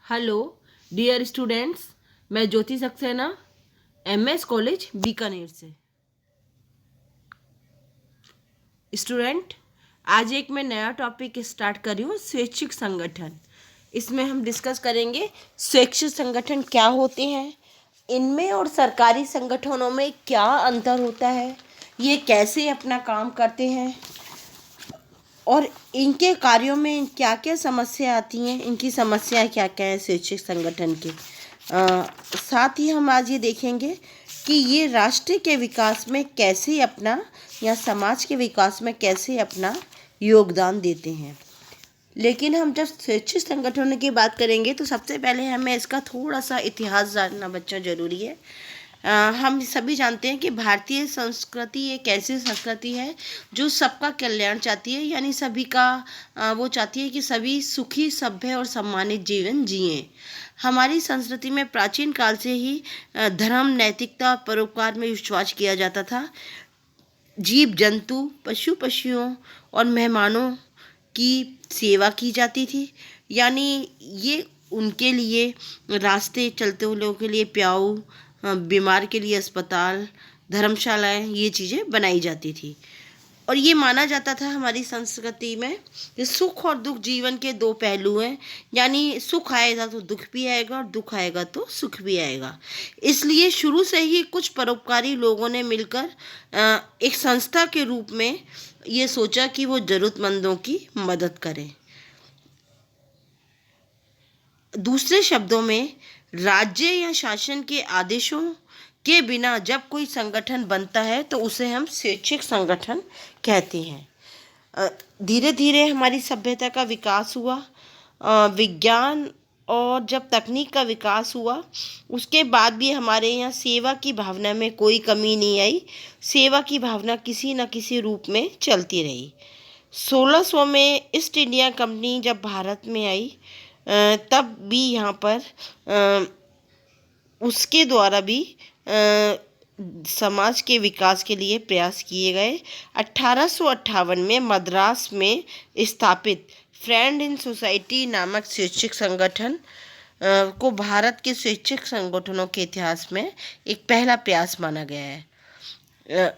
Hello dear students, मैं ज्योति Saxena MS college Bikaner से। Student, आज एक मैं नया टॉपिक स्टार्ट कर रही हूँ, स्वैच्छिक संगठन। इसमें हम डिस्कस करेंगे स्वैच्छिक संगठन क्या होते हैं, इनमें और सरकारी संगठनों में क्या अंतर होता है, ये कैसे अपना काम करते हैं और इनके कार्यों में क्या क्या समस्या आती हैं, इनकी समस्याएं क्या क्या है स्वैच्छिक संगठन की। साथ ही हम आज ये देखेंगे कि ये राष्ट्र के विकास में कैसे अपना या समाज के विकास में कैसे अपना योगदान देते हैं। लेकिन हम जब स्वैच्छिक संगठनों की बात करेंगे तो सबसे पहले हमें इसका थोड़ा सा इतिहास जानना बच्चा ज़रूरी है। हम सभी जानते हैं कि भारतीय संस्कृति एक ऐसी संस्कृति है जो सबका कल्याण चाहती है, यानी सभी का वो चाहती है कि सभी सुखी, सभ्य और सम्मानित जीवन जिएं। हमारी संस्कृति में प्राचीन काल से ही धर्म, नैतिकता, परोपकार में विश्वास किया जाता था। जीव जंतु, पशुओं और मेहमानों की सेवा की जाती थी, यानी ये उनके लिए रास्ते, चलते हुए लोगों के लिए प्याऊ, बीमार के लिए अस्पताल, धर्मशालाएं, ये चीज़ें बनाई जाती थी। और ये माना जाता था हमारी संस्कृति में कि सुख और दुख जीवन के दो पहलू हैं, यानी सुख आएगा तो दुख भी आएगा और दुख आएगा तो सुख भी आएगा। इसलिए शुरू से ही कुछ परोपकारी लोगों ने मिलकर एक संस्था के रूप में ये सोचा कि वो ज़रूरतमंदों की मदद करें। दूसरे शब्दों में, राज्य या शासन के आदेशों के बिना जब कोई संगठन बनता है तो उसे हम स्वैच्छिक संगठन कहते हैं। धीरे धीरे हमारी सभ्यता का विकास हुआ, विज्ञान और जब तकनीक का विकास हुआ उसके बाद भी हमारे यहाँ सेवा की भावना में कोई कमी नहीं आई। सेवा की भावना किसी न किसी रूप में चलती रही। 1600 में ईस्ट इंडिया कंपनी जब भारत में आई तब भी यहाँ पर उसके द्वारा भी समाज के विकास के लिए प्रयास किए गए। 1858 में मद्रास में स्थापित फ्रेंड इन सोसाइटी नामक स्वैच्छिक संगठन को भारत के स्वैच्छिक संगठनों के इतिहास में एक पहला प्रयास माना गया है।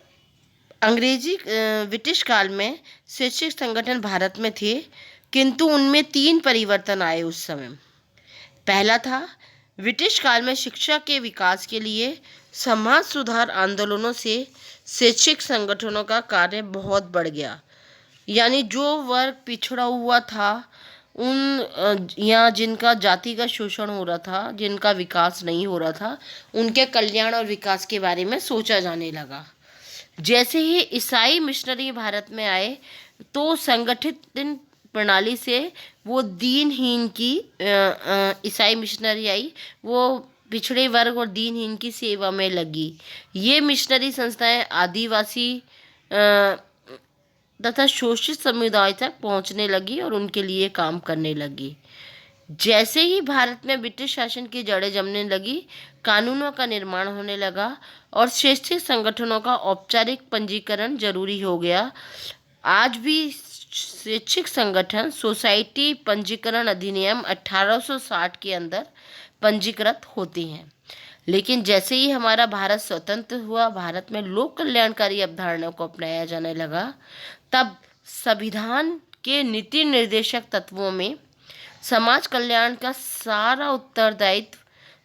अंग्रेजी ब्रिटिश काल में स्वैच्छिक संगठन भारत में थे, किंतु उनमें 3 परिवर्तन आए उस समय। पहला था, ब्रिटिश काल में शिक्षा के विकास के लिए समाज सुधार आंदोलनों से स्वैच्छिक संगठनों का कार्य बहुत बढ़ गया, यानी जो वर्ग पिछड़ा हुआ था उन या जिनका जाति का शोषण हो रहा था, जिनका विकास नहीं हो रहा था, उनके कल्याण और विकास के बारे में सोचा जाने लगा। जैसे ही ईसाई मिशनरी भारत में आए तो संगठित प्रणाली से वो दीनहीन की ईसाई मिशनरी आई, वो पिछड़े वर्ग और दीनहीन की सेवा में लगी। ये मिशनरी संस्थाएं आदिवासी तथा शोषित समुदाय तक पहुंचने लगी और उनके लिए काम करने लगी। जैसे ही भारत में ब्रिटिश शासन की जड़ें जमने लगी, कानूनों का निर्माण होने लगा और स्वैच्छिक संगठनों का औपचारिक पंजीकरण जरूरी हो गया। आज भी स्वैच्छिक संगठन सोसाइटी पंजीकरण अधिनियम 1860 के अंदर पंजीकृत होते हैं। लेकिन जैसे ही हमारा भारत स्वतंत्र हुआ, भारत में लोक कल्याणकारी अवधारणा को अपनाया जाने लगा, तब संविधान के नीति निर्देशक तत्वों में समाज कल्याण का सारा उत्तरदायित्व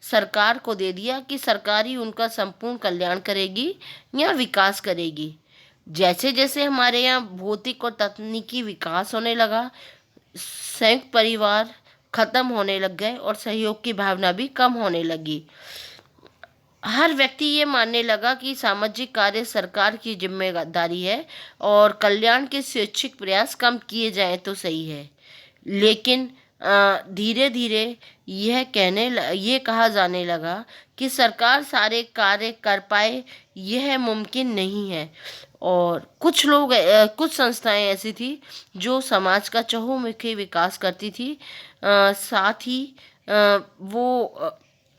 सरकार को दे दिया कि सरकार ही उनका संपूर्ण कल्याण करेगी या विकास करेगी। जैसे जैसे हमारे यहाँ भौतिक और तकनीकी विकास होने लगा, संयुक्त परिवार खत्म होने लग गए और सहयोग की भावना भी कम होने लगी। हर व्यक्ति ये मानने लगा कि सामाजिक कार्य सरकार की जिम्मेदारी है और कल्याण के स्वैच्छिक प्रयास कम किए जाएं तो सही है। लेकिन धीरे धीरे ये कहा जाने लगा कि सरकार सारे कार्य कर पाए, यह मुमकिन नहीं है। और कुछ लोग कुछ संस्थाएं ऐसी थी जो समाज का चहुमुखी विकास करती थी, साथ ही वो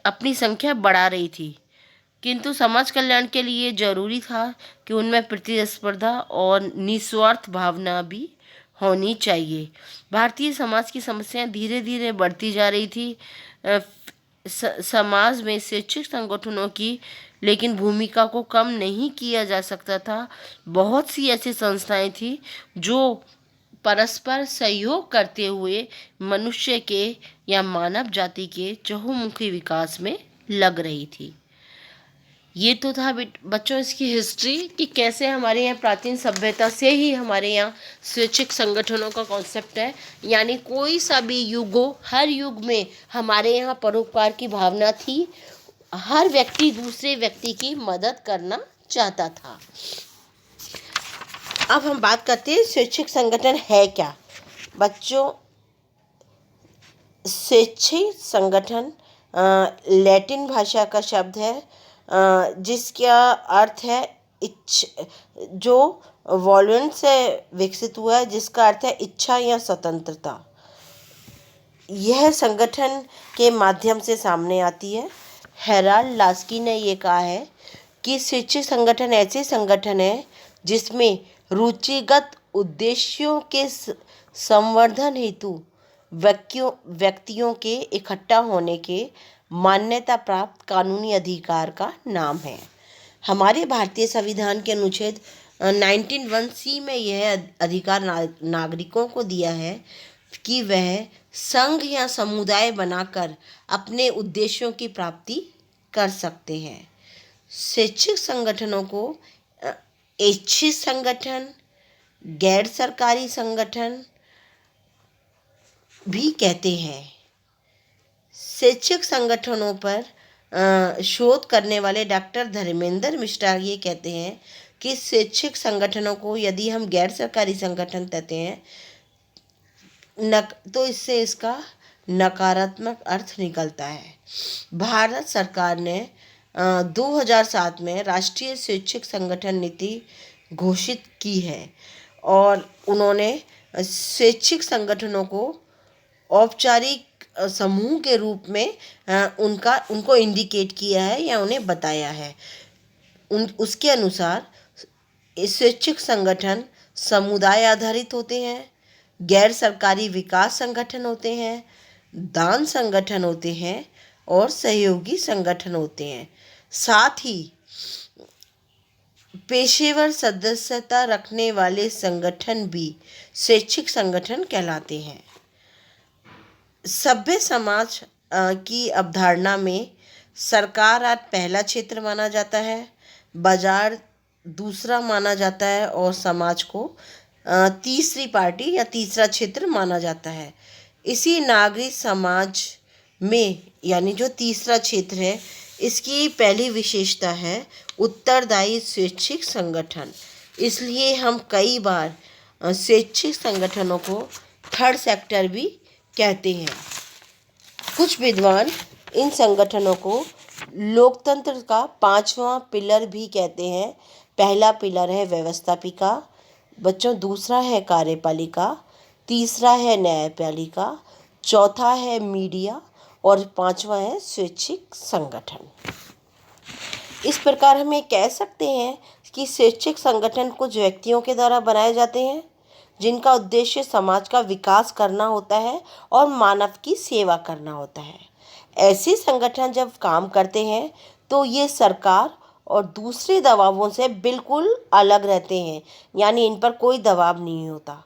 अपनी संख्या बढ़ा रही थी, किंतु समाज कल्याण के लिए जरूरी था कि उनमें प्रतिस्पर्धा और निस्वार्थ भावना भी होनी चाहिए। भारतीय समाज की समस्याएं धीरे धीरे बढ़ती जा रही थी। समाज में शैक्षिक संगठनों की लेकिन भूमिका को कम नहीं किया जा सकता था। बहुत सी ऐसी संस्थाएं थी जो परस्पर सहयोग करते हुए मनुष्य के या मानव जाति के चहुमुखी विकास में लग रही थी। ये तो था बच्चों इसकी हिस्ट्री कि कैसे हमारे यहाँ प्राचीन सभ्यता से ही हमारे यहाँ स्वैच्छिक संगठनों का कॉन्सेप्ट है। यानी कोई सा भी युग हो, हर युग में हमारे यहाँ परोपकार की भावना थी। हर व्यक्ति दूसरे व्यक्ति की मदद करना चाहता था। अब हम बात करते हैं स्वैच्छिक संगठन है क्या। बच्चों, स्वैच्छिक संगठन लैटिन भाषा का शब्द है जिसका अर्थ है जो वॉल्यून से विकसित हुआ है, जिसका अर्थ है इच्छा या स्वतंत्रता। यह संगठन के माध्यम से सामने आती है। हेराल्ड लास्की ने ये कहा है कि स्वैच्छिक संगठन ऐसे संगठन है जिसमें रुचिगत उद्देश्यों के संवर्धन हेतु व्यक्तियों के इकट्ठा होने के मान्यता प्राप्त कानूनी अधिकार का नाम है। हमारे भारतीय संविधान के अनुच्छेद 19(1)(c) में यह अधिकार नागरिकों को दिया है कि वह संघ या समुदाय बनाकर अपने उद्देश्यों की प्राप्ति कर सकते हैं। स्वैच्छिक संगठनों को ऐच्छिक संगठन, गैर सरकारी संगठन भी कहते हैं। स्वैच्छिक संगठनों पर शोध करने वाले डॉक्टर धर्मेंद्र मिश्रा ये कहते हैं कि स्वैच्छिक संगठनों को यदि हम गैर सरकारी संगठन कहते हैं तो इससे इसका नकारात्मक अर्थ निकलता है। भारत सरकार ने 2007 में राष्ट्रीय स्वैच्छिक संगठन नीति घोषित की है और उन्होंने स्वैच्छिक संगठनों को औपचारिक समूह के रूप में उनको इंडिकेट किया है या उन्हें बताया है। उसके अनुसार स्वैच्छिक संगठन समुदाय आधारित होते हैं, गैर सरकारी विकास संगठन होते हैं, दान संगठन होते हैं और सहयोगी संगठन होते हैं। साथ ही पेशेवर सदस्यता रखने वाले संगठन भी स्वैच्छिक संगठन कहलाते हैं। सभ्य समाज की अवधारणा में सरकार आज पहला क्षेत्र माना जाता है, बाजार दूसरा माना जाता है और समाज को तीसरी पार्टी या तीसरा क्षेत्र माना जाता है। इसी नागरिक समाज में यानी जो तीसरा क्षेत्र है, इसकी पहली विशेषता है उत्तरदायी स्वैच्छिक संगठन। इसलिए हम कई बार स्वैच्छिक संगठनों को थर्ड सेक्टर भी कहते हैं। कुछ विद्वान इन संगठनों को लोकतंत्र का 5वां पिलर भी कहते हैं। पहला पिलर है व्यवस्थापिका, बच्चों, दूसरा है कार्यपालिका, तीसरा है न्यायपालिका, चौथा है मीडिया और 5वां है स्वैच्छिक संगठन। इस प्रकार हम ये कह सकते हैं कि स्वैच्छिक संगठन कुछ व्यक्तियों के द्वारा बनाए जाते हैं जिनका उद्देश्य समाज का विकास करना होता है और मानव की सेवा करना होता है। ऐसे संगठन जब काम करते हैं तो ये सरकार और दूसरे दबावों से बिल्कुल अलग रहते हैं, यानी इन पर कोई दबाव नहीं होता।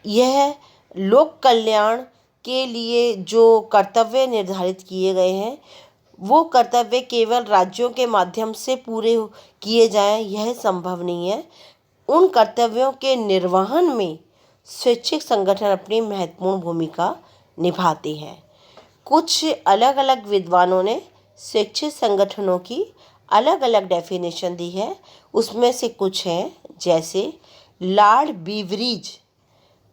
यह लोक कल्याण के लिए जो कर्तव्य निर्धारित किए गए हैं वो कर्तव्य केवल राज्यों के माध्यम से पूरे किए जाएं, यह संभव नहीं है। उन कर्तव्यों के निर्वहन में स्वैच्छिक संगठन अपनी महत्वपूर्ण भूमिका निभाते हैं। कुछ अलग अलग विद्वानों ने स्वैच्छिक संगठनों की अलग अलग डेफिनेशन दी है। उसमें से कुछ हैं जैसे लॉर्ड बीवरीज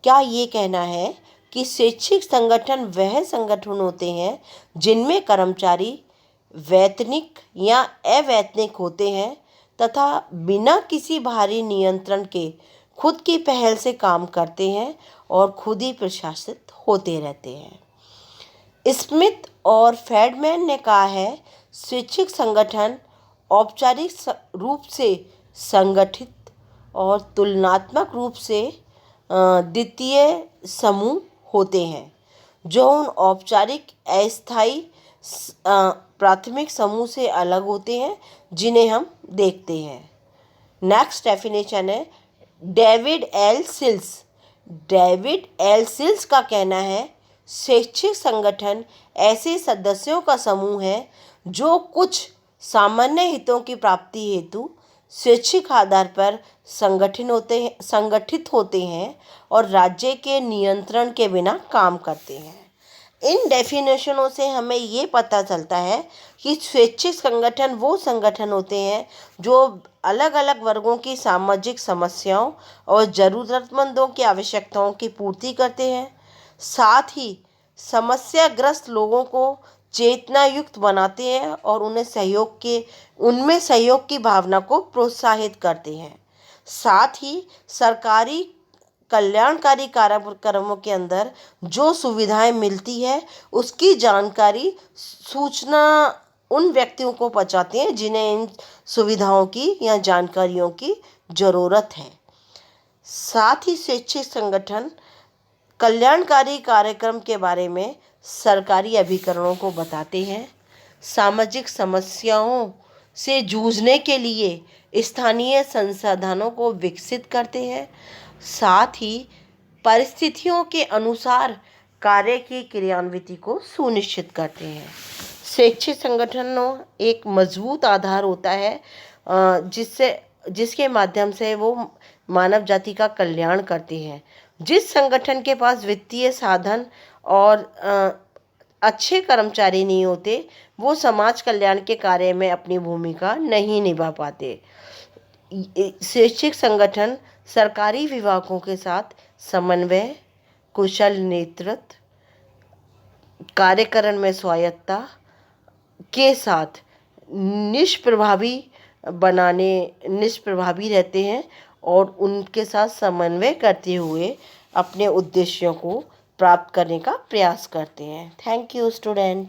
क्या ये कहना है कि स्वैच्छिक संगठन वह संगठन होते हैं जिनमें कर्मचारी वैतनिक या अवैतनिक होते हैं तथा बिना किसी बाहरी नियंत्रण के खुद की पहल से काम करते हैं और खुद ही प्रशासित होते रहते हैं। स्मिथ और फ्रेडमैन ने कहा है स्वैच्छिक संगठन औपचारिक रूप से संगठित और तुलनात्मक रूप से द्वितीय समूह होते हैं जो उन औपचारिक अस्थायी प्राथमिक समूह से अलग होते हैं जिन्हें हम देखते हैं। नेक्स्ट डेफिनेशन है डेविड एल सिल्स। डेविड एल सिल्स का कहना है शैक्षिक संगठन ऐसे सदस्यों का समूह है जो कुछ सामान्य हितों की प्राप्ति हेतु स्वैच्छिक आधार पर संगठित होते हैं और राज्य के नियंत्रण के बिना काम करते हैं। इन डेफिनेशनों से हमें ये पता चलता है कि स्वैच्छिक संगठन वो संगठन होते हैं जो अलग अलग वर्गों की सामाजिक समस्याओं और ज़रूरतमंदों की आवश्यकताओं की पूर्ति करते हैं, साथ ही समस्याग्रस्त लोगों को चेतना युक्त बनाते हैं और उनमें सहयोग की भावना को प्रोत्साहित करते हैं। साथ ही सरकारी कल्याणकारी कार्यक्रमों के अंदर जो सुविधाएं मिलती है उसकी जानकारी सूचना उन व्यक्तियों को पहुंचाते हैं जिन्हें इन सुविधाओं की या जानकारियों की ज़रूरत है। साथ ही स्वैच्छिक संगठन कल्याणकारी कार्यक्रम के बारे में सरकारी अभिकरणों को बताते हैं, सामाजिक समस्याओं से जूझने के लिए स्थानीय संसाधनों को विकसित करते हैं, साथ ही परिस्थितियों के अनुसार कार्य की क्रियान्विति को सुनिश्चित करते हैं। शैक्षिक संगठनों एक मजबूत आधार होता है जिसके माध्यम से वो मानव जाति का कल्याण करते हैं। जिस संगठन के पास वित्तीय साधन और अच्छे कर्मचारी नहीं होते वो समाज कल्याण के कार्य में अपनी भूमिका नहीं निभा पाते। शैक्षिक संगठन सरकारी विभागों के साथ समन्वय, कुशल नेतृत्व, कार्यकरण में स्वायत्ता के साथ निष्प्रभावी रहते हैं और उनके साथ समन्वय करते हुए अपने उद्देश्यों को प्राप्त करने का प्रयास करते हैं। Thank you student.